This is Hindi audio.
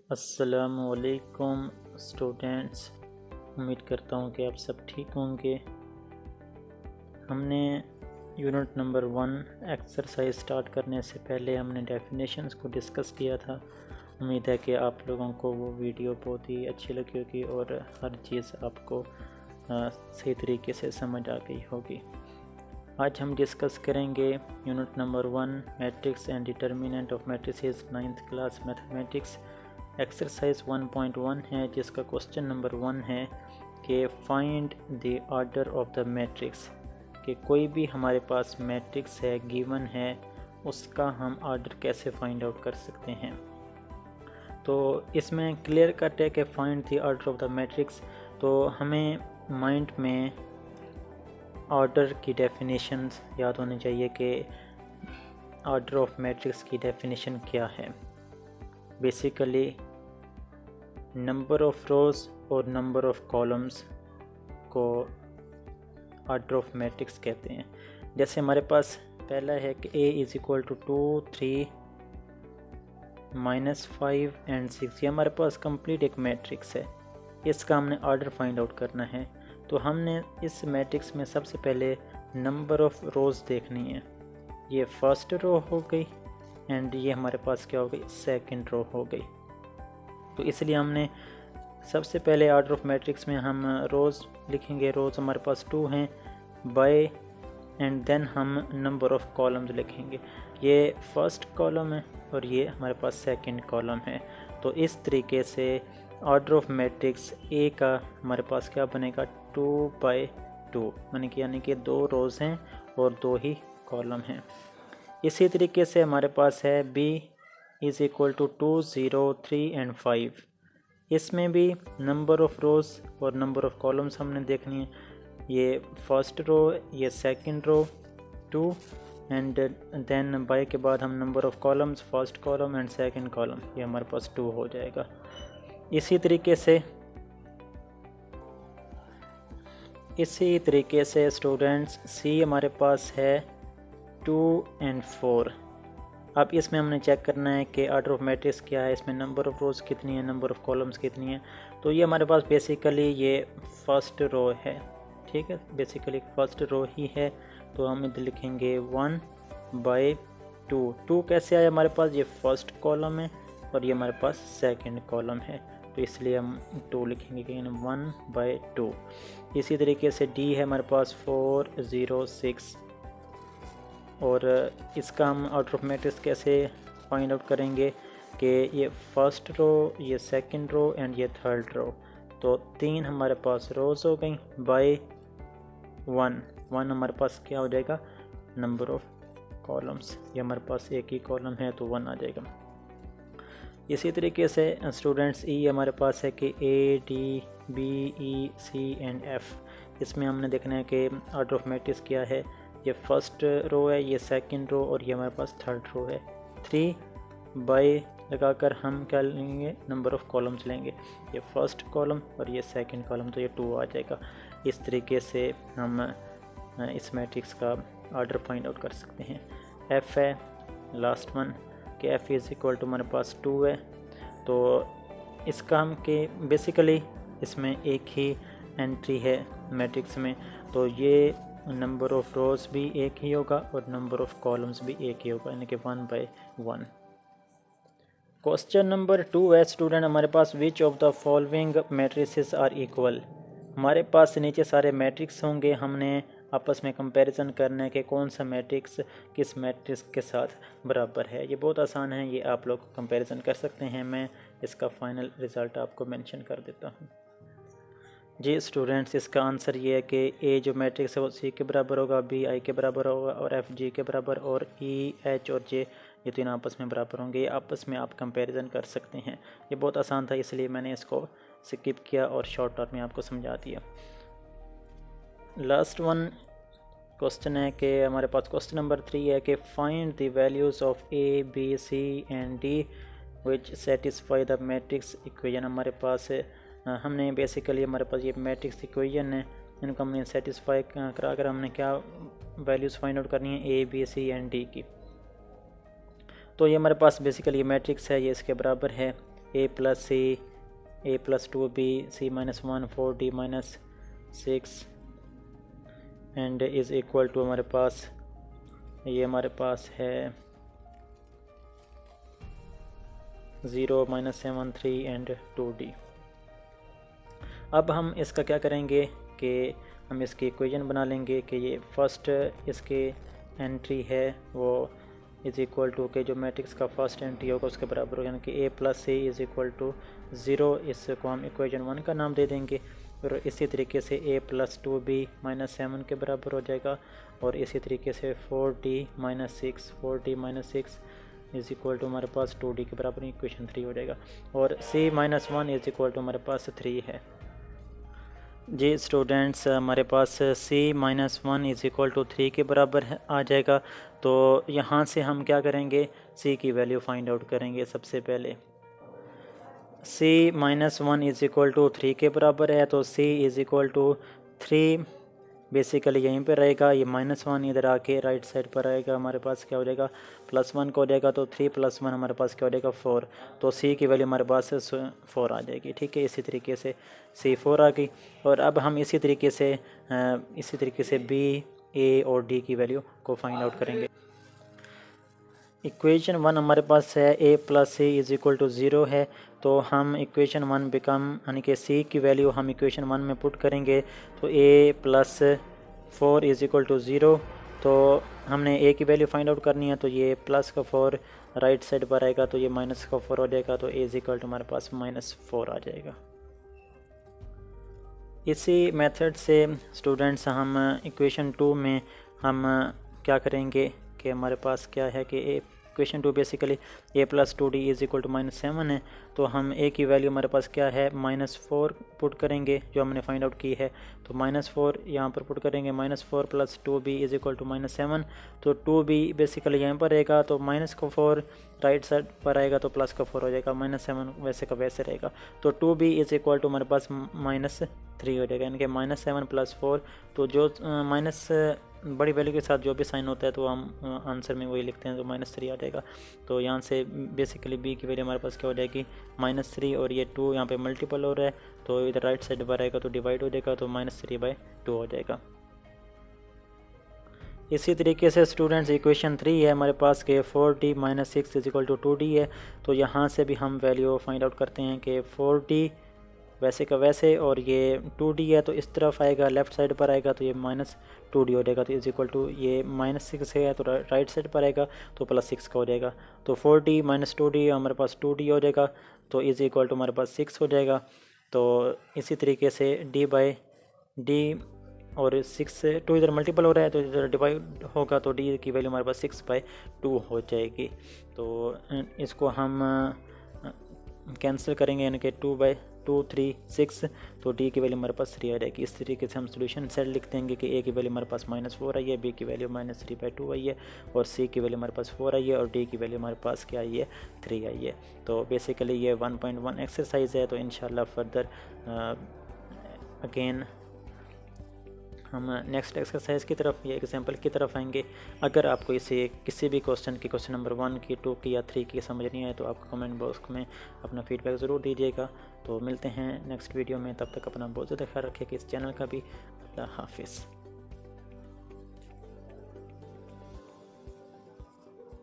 अस्सलामुअलैकुम स्टूडेंट्स, उम्मीद करता हूँ कि आप सब ठीक होंगे। हमने यूनिट नंबर 1 एक्सरसाइज स्टार्ट करने से पहले हमने डेफिनेशंस को डिस्कस किया था। उम्मीद है कि आप लोगों को वो वीडियो बहुत ही अच्छी लगी होगी और हर चीज़ आपको सही तरीके से समझ आ गई होगी। आज हम डिस्कस करेंगे unit number 1 matrix and determinant of matrices 9th class mathematics. Exercise 1.1 है जिसका क्वेश्चन नंबर 1 है कि find the order of the matrix, कि कोई भी हमारे पास मैट्रिक्स है गिवन है, उसका हम ऑर्डर कैसे फाइंड आउट कर सकते हैं। तो इसमें क्लियर कट है कि find the order of the matrix, तो हमें माइंड में ऑर्डर की डेफिनेशन याद होनी चाहिए कि ऑर्डर ऑफ मैट्रिक्स की डेफिनेशन क्या है। बेसिकली नंबर ऑफ रोज़ और नंबर ऑफ कॉलम्स को ऑर्डर ऑफ मैट्रिक्स कहते हैं। जैसे हमारे पास पहला है कि a is equal to 2, 3, -5 and 6। ये हमारे पास कंप्लीट एक मैट्रिक्स है, इसका हमने ऑर्डर फाइंड आउट करना है। तो हमने इस मैट्रिक्स में सबसे पहले नंबर ऑफ रोज़ देखनी है। ये फर्स्ट रो हो गई एंड ये हमारे पास क्या हो गई, सेकंड रो हो गई। तो इसलिए हमने सबसे पहले ऑर्डर ऑफ मैट्रिक्स में हम रोज़ लिखेंगे। रोज़ हमारे पास 2 हैं बाय, एंड देन हम नंबर ऑफ कॉलम्स लिखेंगे। ये फर्स्ट कॉलम है और ये हमारे पास सेकंड कॉलम है। तो इस तरीके से ऑर्डर ऑफ मैट्रिक्स ए का हमारे पास क्या बनेगा, 2/2, यानी कि 2 रोज़ हैं और 2 ही कॉलम हैं। इसी तरीके से हमारे पास है B is equal to 2, 0, 3 and 5। इसमें भी नंबर ऑफ रोज़ और नंबर ऑफ कॉलम्स हमने देखनी है। ये फर्स्ट रो, ये second row 2, and then by के बाद हम number of columns, first column and second column, ये हमारे पास 2 हो जाएगा। इसी तरीके से स्टूडेंट्स सी हमारे पास है 2 एंड 4। अब इसमें हमने चेक करना है कि ऑर्डर ऑफ मैट्रिक्स क्या है, इसमें नंबर ऑफ रोज़ कितनी है, नंबर ऑफ कॉलम्स कितनी है। तो ये हमारे पास बेसिकली ये फर्स्ट रो है, ठीक है, बेसिकली फर्स्ट रो ही है। तो हम इधर लिखेंगे 1/2। 2 कैसे आया हमारे पास, ये फर्स्ट कॉलम है और ये हमारे पास सेकंड कॉलम है, तो इसलिए हम 2 लिखेंगे कि 1/2। इसी तरीके से डी है हमारे पास 4, 0, 6, और इसका हम ऑर्डर ऑफ मैट्रिक्स कैसे फाइंड आउट करेंगे कि ये फर्स्ट रो, ये सेकंड रो एंड ये थर्ड रो। तो 3 हमारे पास रोज़ हो गई बाय 1 हमारे पास क्या हो जाएगा, नंबर ऑफ कॉलम्स। ये हमारे पास एक ही कॉलम है तो 1 आ जाएगा। इसी तरीके से स्टूडेंट्स ई हमारे पास है कि A, D, B, E, C and F. इसमें हमने देखना है कि ऑर्डर ऑफ मैट्रिक्स क्या है। ये फर्स्ट रो है, ये सेकंड रो और ये हमारे पास थर्ड रो है। 3 बाय लगाकर हम क्या लेंगे, नंबर ऑफ कॉलम्स लेंगे। ये फर्स्ट कॉलम और ये सेकंड कॉलम, तो ये 2 आ जाएगा। इस तरीके से हम इस मैट्रिक्स का ऑर्डर फाइंड आउट कर सकते हैं। एफ़ है लास्ट वन कि एफ़ इज़ इक्वल टू हमारे पास 2 है। तो इसका हम कि बेसिकली इसमें एक ही एंट्री है मैट्रिक्स में, तो ये नंबर ऑफ रोज़ भी एक ही होगा और नंबर ऑफ कॉलम्स भी एक ही होगा, यानी कि 1/1। क्वेश्चन नंबर 2 है स्टूडेंट हमारे पास, which of the following matrices are equal. हमारे पास नीचे सारे मैट्रिक्स होंगे, हमने आपस में कंपैरिजन करना है कि कौन सा मैट्रिक्स किस मैट्रिक्स के साथ बराबर है। ये बहुत आसान है, ये आप लोग कंपैरिजन कर सकते हैं। मैं इसका फाइनल रिज़ल्ट आपको मेंशन कर देता हूँ। जी स्टूडेंट्स, इसका आंसर ये है कि ए जो मैट्रिक्स है वो सी के बराबर होगा, बी आई के बराबर होगा और एफ जी के बराबर, और ई, एच और जे ये तीनों आपस में बराबर होंगे। ये आपस में आप कंपैरिजन कर सकते हैं। ये बहुत आसान था, इसलिए मैंने इसको स्किप किया और शॉर्ट टर्म में आपको समझा दिया। लास्ट वन क्वेश्चन है कि हमारे पास क्वेश्चन नंबर 3 है कि find the values of A, B, C and D which satisfy the matrix equation. हमारे पास हमने बेसिकली हमारे पास ये मैट्रिक्स इक्वेशन है, इनको हमने सेटिस्फाई करा कर हमने क्या वैल्यूज़ फाइंड आउट करनी है, ए, बी, सी एंड डी की। तो ये हमारे पास बेसिकली ये मैट्रिक्स है, ये इसके बराबर है। A plus C, A plus 2b, C minus 1, 4d minus 6 and is equal to हमारे पास ये हमारे पास है 0 माइनस 7, 3 एंड 2d। अब हम इसका क्या करेंगे कि हम इसकी इक्वेशन बना लेंगे कि ये फर्स्ट इसके एंट्री है वो इज़ इक्वल टू के जो मैट्रिक्स का फर्स्ट एंट्री होगा उसके बराबर होगा, यानी कि A plus C is equal to 0। इसको हम इक्वेशन 1 का नाम दे देंगे। और इसी तरीके से ए प्लस 2b माइनस 7 के बराबर हो जाएगा। और इसी तरीके से 4d minus 6 is equal to हमारे पास 2d के बराबर इक्वेशन 3 हो जाएगा। और c minus 1 is equal to हमारे पास 3 है। जी स्टूडेंट्स, हमारे पास c minus 1 is equal to 3 के बराबर आ जाएगा। तो यहाँ से हम क्या करेंगे, c की वैल्यू फाइंड आउट करेंगे। सबसे पहले c minus 1 is equal to 3 के बराबर है, तो c is equal to 3 basically यहीं पे रहेगा। ये -1 इधर आके राइट साइड पर आएगा, हमारे पास क्या हो जाएगा +1 का हो जाएगा। तो 3 + 1 हमारे पास क्या हो जाएगा 4। तो c की वैल्यू हमारे पास 4 आ जाएगी। ठीक है, इसी तरीके से c 4 आ गई। और अब हम इसी तरीके से b, a और d की वैल्यू को फाइंड आउट करेंगे। इक्वेशन 1 हमारे पास है a plus C is equal to 0 है। तो हम इक्वेशन 1 बिकम यानी कि c की वैल्यू हम इक्वेशन 1 में पुट करेंगे। तो a plus 4 is equal to 0। तो हमने a की वैल्यू फाइंड आउट करनी है। तो ये प्लस का 4 राइट साइड पर आएगा, तो ये माइनस का 4 हो जाएगा। तो a इज़ इक्वल टू हमारे पास -4 आ जाएगा। इसी मेथड से स्टूडेंट्स हम इक्वेशन 2 में हम क्या करेंगे कि हमारे पास क्या है कि equation 2 basically a plus 2d is equal to -7 है। तो हम a की वैल्यू हमारे पास क्या है -4 पुट करेंगे जो हमने फाइंड आउट की है। तो -4 यहाँ पर पुट करेंगे, -4 + 2b इज़ इक्वल टू -7। तो 2b बेसिकली यहाँ पर रहेगा, तो -4 राइट साइड पर आएगा तो प्लस का 4 हो जाएगा, -7 वैसे का वैसे रहेगा। तो 2b इज़ इक्वल टू हमारे पास -3 हो जाएगा, यानी कि -7 + 4। तो जो माइनस बड़ी वैल्यू के साथ जो भी साइन होता है तो हम आंसर में वही लिखते हैं, तो -3 आ जाएगा। तो यहाँ से बेसिकली b की वैल्यू हमारे पास क्या हो जाएगी -3, और ये 2 यहाँ पे मल्टीपल हो रहा है तो इधर राइट साइड पर आएगा तो डिवाइड हो जाएगा, तो -3/2 हो जाएगा। इसी तरीके से स्टूडेंट्स इक्वेशन 3 है हमारे पास के 4d minus 6 is equal to 2d है। तो यहाँ से भी हम वैल्यू फाइंड आउट करते हैं कि 4d वैसे का वैसे और ये 2d है तो इस तरफ आएगा, लेफ़्ट साइड पर आएगा तो ये -2d हो जाएगा। तो इज़ इक्वल टू ये -6 है तो राइट साइड पर आएगा तो +6 का हो जाएगा। तो 4d माइनस 2d हमारे पास 2d हो जाएगा, तो इज़ इक्वल टू हमारे पास 6 हो जाएगा। तो इसी तरीके से d और 6 2 इधर मल्टीपल हो रहा है तो इधर डिवाइड होगा, तो d की वैल्यू हमारे पास 6/2 हो जाएगी। तो इसको हम कैंसिल करेंगे, यानी कि 2/2 3 6, तो d की वैल्यू हमारे पास 3 आ जाएगी। इस तरीके से हम सोल्यूशन सेट लिख देंगे कि a की वैल्यू हमारे पास -4 आई है, b की वैल्यू -3/2 आई है, और c की वैल्यू हमारे पास 4 आई है, और d की वैल्यू हमारे पास क्या आई है 3 आई है। तो बेसिकली ये 1.1 एक्सरसाइज है। तो इंशाल्लाह फर्दर अगेन हम नेक्स्ट एक्सरसाइज की तरफ या एग्जांपल की तरफ आएंगे। अगर आपको इसे किसी भी क्वेश्चन की क्वेश्चन नंबर 1 की 2 की या 3 की समझ नहीं आए तो आप कमेंट बॉक्स में अपना फीडबैक ज़रूर दीजिएगा। तो मिलते हैं नेक्स्ट वीडियो में, तब तक अपना बहुत ज़्यादा ख्याल रखिए कि इस चैनल का भी। अल्लाह हाफिज़।